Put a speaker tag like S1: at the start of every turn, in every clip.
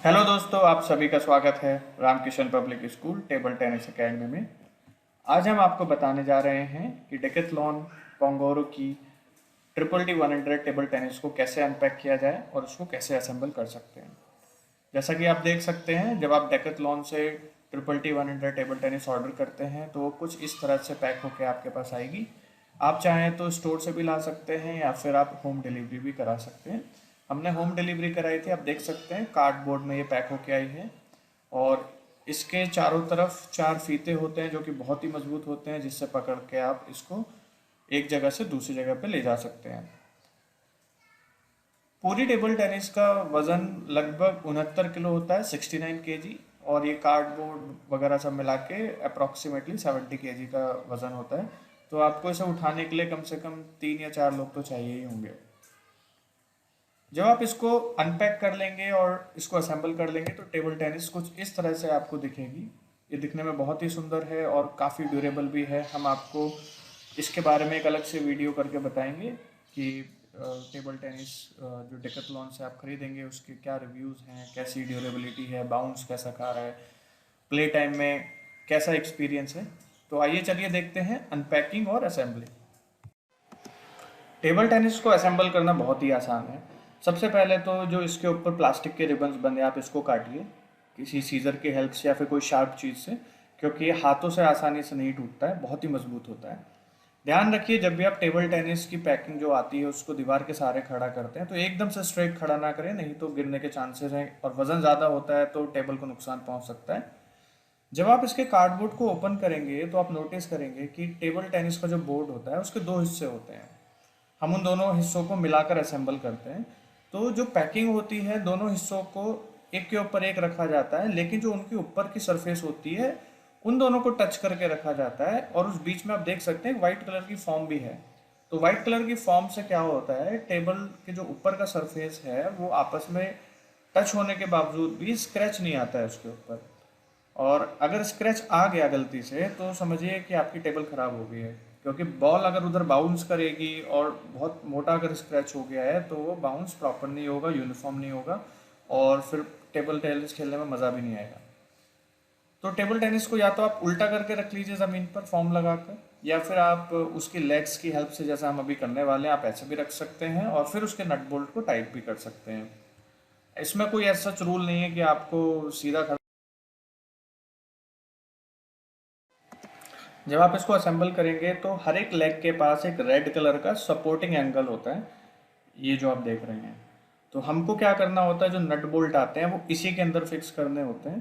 S1: Hello दोस्तों, आप सभी का स्वागत है Ramkishan public school table tennis academy में। आज हम आपको बताने जा रहे हैं कि डेकेथलॉन पोंगोरो की ट्रिपल टी 100 टेबल टेनिस को कैसे अनपैक किया जाए और उसको कैसे असेंबल कर सकते हैं। जैसा कि आप देख सकते हैं, जब आप डेकेथलॉन से triple T 100 table tennis order करते हैं तो वो कुछ इस तरह से पैक होकर आपके पास आएगी। आप चाहें तो स्टोर से भी ला सकते हैं या फिर आप होम डिलीवरी भी करा सकते हैं। हमने होम डिलीवरी कराई थी, आप देख सकते हैं कार्डबोर्ड में ये पैक होके आई है। और इसके चारों तरफ 4 फीते होते हैं जो कि बहुत ही मजबूत होते हैं, जिससे पकड़ के आप इसको एक जगह से दूसरी जगह पे ले जा सकते हैं। पूरी टेबल टेनिस का वजन लगभग 69 किलो होता है, 69 kg। और ये कार्डबोर्ड वगैरह सब मिला के अप्रॉक्सीमेटली 70 kg का वजन होता है। तो आपको इसे उठाने के लिए कम से कम 3 या 4 लोग तो चाहिए ही होंगे। जब आप इसको अनपैक कर लेंगे और इसको असेंबल कर लेंगे तो टेबल टेनिस कुछ इस तरह से आपको दिखेगी। ये दिखने में बहुत ही सुंदर है और काफ़ी ड्यूरेबल भी है। हम आपको इसके बारे में एक अलग से वीडियो करके बताएंगे कि टेबल टेनिस जो डेकेथलॉन से आप खरीदेंगे उसके क्या रिव्यूज़ हैं, कैसी ड्यूरेबिलिटी है, बाउंस कैसा खा रहा है, प्ले टाइम में कैसा एक्सपीरियंस है। तो आइए चलिए देखते हैं अनपैकिंग और असेंबली। टेबल टेनिस को असेंबल करना बहुत ही आसान है। सबसे पहले तो जो इसके ऊपर प्लास्टिक के रिबन्स बंधे आप इसको काटिए किसी सीज़र की हेल्प से या फिर कोई शार्प चीज़ से, क्योंकि ये हाथों से आसानी से नहीं टूटता है, बहुत ही मजबूत होता है। ध्यान रखिए, जब भी आप टेबल टेनिस की पैकिंग जो आती है उसको दीवार के सहारे खड़ा करते हैं तो एकदम से स्ट्रेट खड़ा ना करें, नहीं तो गिरने के चांसेस हैं और वज़न ज़्यादा होता है तो टेबल को नुकसान पहुंच सकता है। जब आप इसके कार्डबोर्ड को ओपन करेंगे तो आप नोटिस करेंगे कि टेबल टेनिस का जो बोर्ड होता है उसके 2 हिस्से होते हैं। हम उन दोनों हिस्सों को मिलाकर असेंबल करते हैं। तो जो पैकिंग होती है दोनों हिस्सों को एक के ऊपर एक रखा जाता है, लेकिन जो उनकी ऊपर की सरफेस होती है उन दोनों को टच करके रखा जाता है। और उस बीच में आप देख सकते हैं वाइट कलर की फॉर्म भी है। तो वाइट कलर की फॉर्म से क्या होता है, टेबल के जो ऊपर का सरफेस है वो आपस में टच होने के बावजूद भी स्क्रैच नहीं आता है उसके ऊपर। और अगर स्क्रैच आ गया गलती से तो समझिए कि आपकी टेबल ख़राब हो गई है, क्योंकि बॉल अगर उधर बाउंस करेगी और बहुत मोटा अगर स्क्रैच हो गया है तो वो बाउंस प्रॉपर नहीं होगा, यूनिफॉर्म नहीं होगा और फिर टेबल टेनिस खेलने में मज़ा भी नहीं आएगा। तो टेबल टेनिस को या तो आप उल्टा करके रख लीजिए ज़मीन पर फॉर्म लगाकर, या फिर आप उसकी लेग्स की हेल्प से जैसा हम अभी करने वाले हैं आप ऐसे भी रख सकते हैं और फिर उसके नट बोल्ट को टाइट भी कर सकते हैं। इसमें कोई ऐसा सच रूल नहीं है कि आपको सीधा खड़ा। जब आप इसको असेंबल करेंगे तो हर एक लेग के पास एक रेड कलर का सपोर्टिंग एंगल होता है, ये जो आप देख रहे हैं। तो हमको क्या करना होता है, जो नट बोल्ट आते हैं वो इसी के अंदर फिक्स करने होते हैं।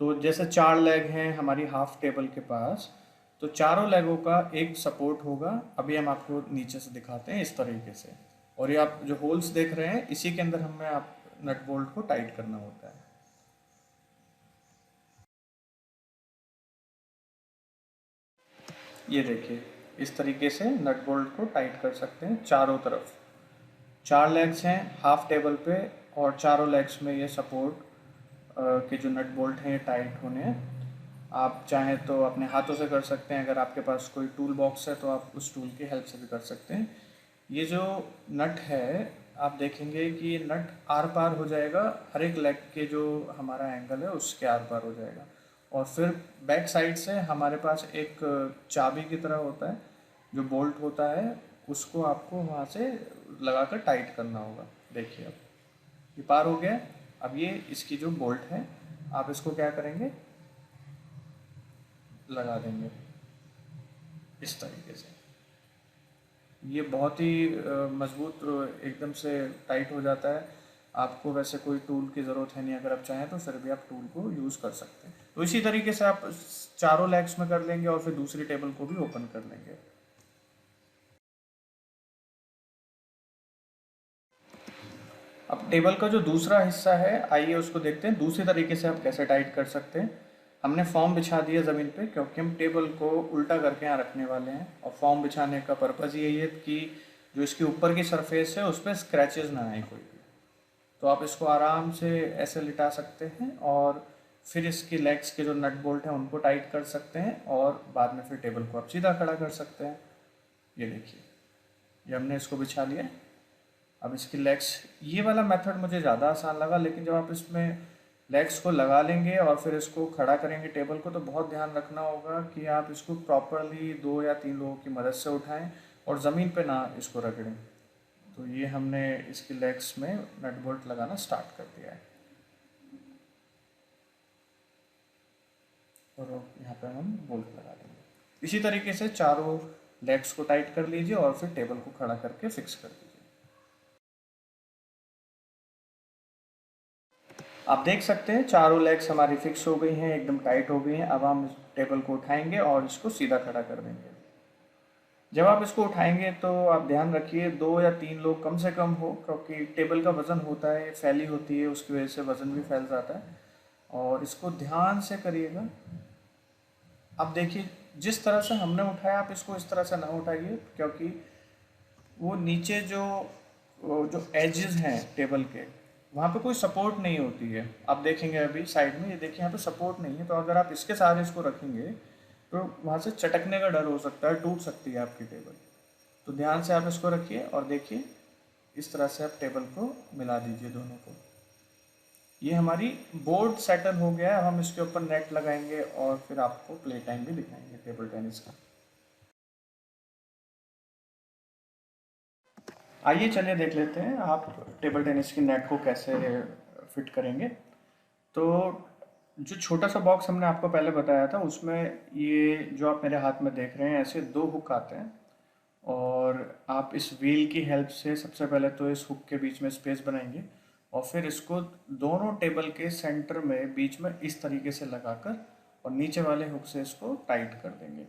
S1: तो जैसे 4 लेग हैं हमारी हाफ टेबल के पास, तो चारों लेगों का एक सपोर्ट होगा। अभी हम आपको नीचे से दिखाते हैं इस तरीके से। और ये आप जो होल्स देख रहे हैं इसी के अंदर हमें आप नट बोल्ट को टाइट करना होता है। ये देखिए, इस तरीके से नट बोल्ट को टाइट कर सकते हैं चारों तरफ। 4 लेग्स हैं हाफ टेबल पे और चारों लेग्स में ये सपोर्ट के जो नट बोल्ट हैं ये टाइट होने हैं। आप चाहें तो अपने हाथों से कर सकते हैं, अगर आपके पास कोई टूल बॉक्स है तो आप उस टूल की हेल्प से भी कर सकते हैं। ये जो नट है आप देखेंगे कि ये नट आर पार हो जाएगा, हर एक लेग के जो हमारा एंगल है उसके आर पार हो जाएगा। और फिर बैक साइड से हमारे पास एक चाबी की तरह होता है जो बोल्ट होता है, उसको आपको वहाँ से लगाकर टाइट करना होगा। देखिए अब ये पार हो गया। अब ये इसकी जो बोल्ट है आप इसको क्या करेंगे, लगा देंगे इस तरीके से। ये बहुत ही मजबूत एकदम से टाइट हो जाता है। आपको वैसे कोई टूल की ज़रूरत है नहीं, अगर आप चाहें तो फिर भी आप टूल को यूज़ कर सकते हैं। तो इसी तरीके से आप चारों लेग्स में कर लेंगे और फिर दूसरी टेबल को भी ओपन कर लेंगे। अब टेबल का जो दूसरा हिस्सा है आइए उसको देखते हैं दूसरी तरीके से आप कैसे टाइट कर सकते हैं। हमने फॉर्म बिछा दिया ज़मीन पे, क्योंकि हम टेबल को उल्टा करके यहाँ रखने वाले हैं। और फॉर्म बिछाने का पर्पज़ यही है कि जो इसकी ऊपर की सरफेस है उस पर स्क्रैचेस ना आए कोई भी। तो आप इसको आराम से ऐसे लिटा सकते हैं और फिर इसकी लेग्स के जो नट बोल्ट हैं उनको टाइट कर सकते हैं और बाद में फिर टेबल को आप सीधा खड़ा कर सकते हैं। ये देखिए, ये हमने इसको बिछा लिया है। अब इसकी लेग्स, ये वाला मेथड मुझे ज़्यादा आसान लगा, लेकिन जब आप इसमें लेग्स को लगा लेंगे और फिर इसको खड़ा करेंगे टेबल को, तो बहुत ध्यान रखना होगा कि आप इसको प्रॉपरली 2 या 3 लोगों की मदद से उठाएं और ज़मीन पे ना इसको रगड़ें। तो ये हमने इसकी लेग्स में नट बोल्ट लगाना स्टार्ट कर दिया है, और यहाँ पे हम बोल्ट लगा देंगे। इसी तरीके से चारों लेग्स को टाइट कर लीजिए और फिर टेबल को खड़ा करके फिक्स कर दीजिए। आप देख सकते हैं चारों लेग्स हमारी फिक्स हो गई हैं, एकदम टाइट हो गई हैं। अब हम इस टेबल को उठाएंगे और इसको सीधा खड़ा कर देंगे। जब आप इसको उठाएंगे तो आप ध्यान रखिए 2 या 3 लोग कम से कम हो, क्योंकि टेबल का वज़न होता है, फैली होती है, उसकी वजह से वज़न भी फैल जाता है। और इसको ध्यान से करिएगा। अब देखिए जिस तरह से हमने उठाया आप इसको इस तरह से ना उठाइए, क्योंकि वो नीचे जो एजेस हैं टेबल के, वहाँ पे कोई सपोर्ट नहीं होती है। आप देखेंगे अभी साइड में, ये देखिए यहाँ पे सपोर्ट नहीं है, तो अगर आप इसके सहारे इसको रखेंगे तो वहाँ से चटकने का डर हो सकता है, टूट सकती है आपकी टेबल। तो ध्यान से आप इसको रखिए और देखिए इस तरह से आप टेबल को मिला दीजिए दोनों को। ये हमारी बोर्ड सेटल हो गया है। हम इसके ऊपर नेट लगाएंगे और फिर आपको प्ले टाइम भी दिखाएंगे टेबल टेनिस का। आइए चलिए देख लेते हैं आप टेबल टेनिस की नेट को कैसे फिट करेंगे। तो जो छोटा सा बॉक्स हमने आपको पहले बताया था, उसमें ये जो आप मेरे हाथ में देख रहे हैं ऐसे 2 हुक आते हैं, और आप इस व्हील की हेल्प से सबसे पहले तो इस हुक के बीच में स्पेस बनाएंगे और फिर इसको दोनों टेबल के सेंटर में बीच में इस तरीके से लगाकर और नीचे वाले हुक से इसको टाइट कर देंगे।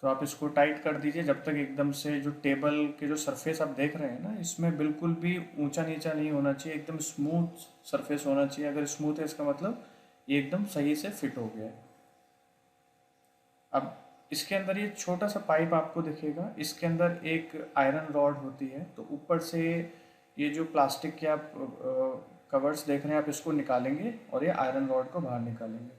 S1: तो आप इसको टाइट कर दीजिए जब तक एकदम से जो टेबल के जो सरफेस आप देख रहे हैं ना, इसमें बिल्कुल भी ऊंचा नीचा नहीं होना चाहिए, एकदम स्मूथ सरफेस होना चाहिए। अगर स्मूथ है इसका मतलब ये एकदम सही से फिट हो गया है। अब इसके अंदर ये छोटा सा पाइप आपको दिखेगा, इसके अंदर एक आयरन रॉड होती है। तो ऊपर से ये जो प्लास्टिक के आप कवर्स देख रहे हैं, आप इसको निकालेंगे और ये आयरन रॉड को बाहर निकालेंगे।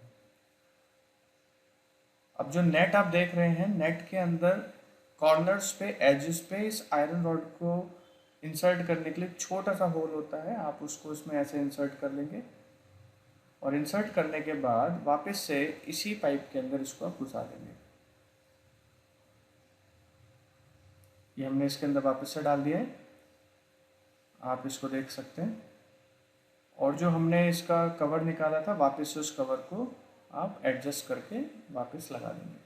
S1: अब जो नेट आप देख रहे हैं, नेट के अंदर कॉर्नर्स पे, एजेस पे इस आयरन रॉड को इंसर्ट करने के लिए छोटा सा होल होता है। आप उसको इसमें ऐसे इंसर्ट कर लेंगे और इंसर्ट करने के बाद वापस से इसी पाइप के अंदर इसको आप घुसा देंगे। ये हमने इसके अंदर वापस से डाल दिया है, आप इसको देख सकते हैं। और जो हमने इसका कवर निकाला था, वापस से उस कवर को आप एडजस्ट करके वापस लगा देंगे।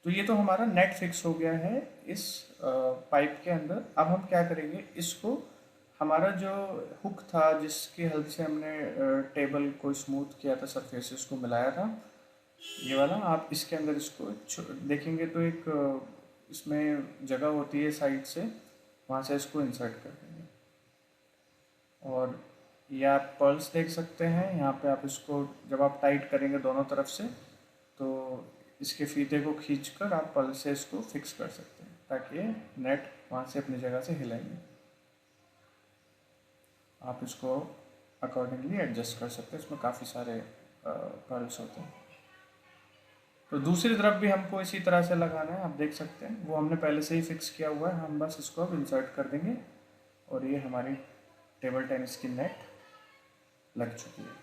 S1: तो ये तो हमारा नेट फिक्स हो गया है इस पाइप के अंदर। अब हम क्या करेंगे, इसको हमारा जो हुक था जिसकी हेल्प से हमने टेबल को स्मूथ किया था, सरफेसेस को मिलाया था, ये वाला, आप इसके अंदर इसको देखेंगे तो एक इसमें जगह होती है साइड से, वहाँ से इसको इंसर्ट कर देंगे। और ये आप पर्ल्स देख सकते हैं यहाँ पे। आप इसको जब आप टाइट करेंगे दोनों तरफ से, तो इसके फीते को खींचकर आप पर्ल्स से इसको फिक्स कर सकते हैं, ताकि ये नेट वहाँ से अपनी जगह से हिलाएंगे। आप इसको अकॉर्डिंगली एडजस्ट कर सकते हैं, इसमें काफ़ी सारे पर्ल्स होते हैं। तो दूसरी तरफ भी हमको इसी तरह से लगाना है, आप देख सकते हैं वो हमने पहले से ही फिक्स किया हुआ है। हम बस इसको अब इंसर्ट कर देंगे और ये हमारी टेबल टेनिस की नेट लग चुकी है।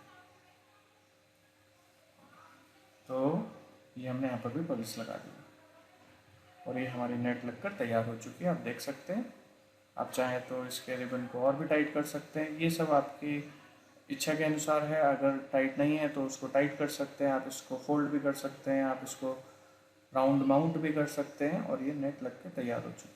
S1: तो ये हमने यहाँ पर भी पॉलिश लगा दी और ये हमारी नेट लगकर तैयार हो चुकी है, आप देख सकते हैं। आप चाहें तो इसके रिबन को और भी टाइट कर सकते हैं, ये सब आपकी इच्छा के अनुसार है। अगर टाइट नहीं है तो उसको टाइट कर सकते हैं, आप इसको फोल्ड भी कर सकते हैं, आप इसको राउंड माउंट भी कर सकते हैं, और ये नेट लग के तैयार हो चुकी है।